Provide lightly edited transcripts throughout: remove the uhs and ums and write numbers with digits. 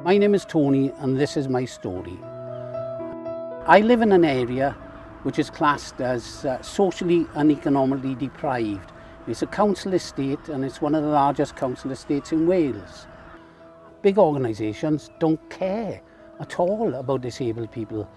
My name is Tony and this is my story. I live in an area which is classed as socially and economically deprived. It's a council estate and it's one of the largest council estates in Wales. Big organisations don't care at all about disabled people.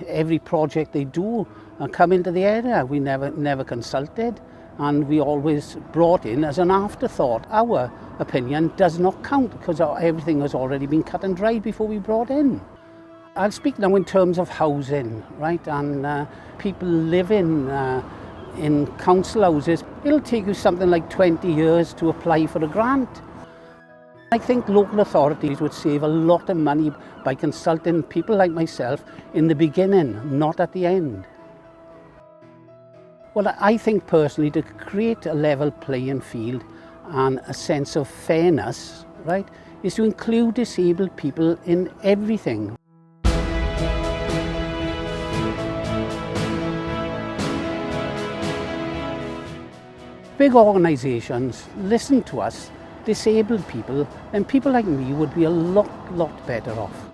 Every project they do come into the area, we never consulted, and we always brought in as an afterthought. Our opinion does not count because everything has already been cut and dried before we brought in. I'll speak now in terms of housing, right? And people live in council houses. It'll take you something like 20 years to apply for a grant. I think local authorities would save a lot of money by consulting people like myself in the beginning, not at the end. Well, I think personally to create a level playing field and a sense of fairness, right, is to include disabled people in everything. Big organisations listen to us, disabled people, and people like me would be a lot better off.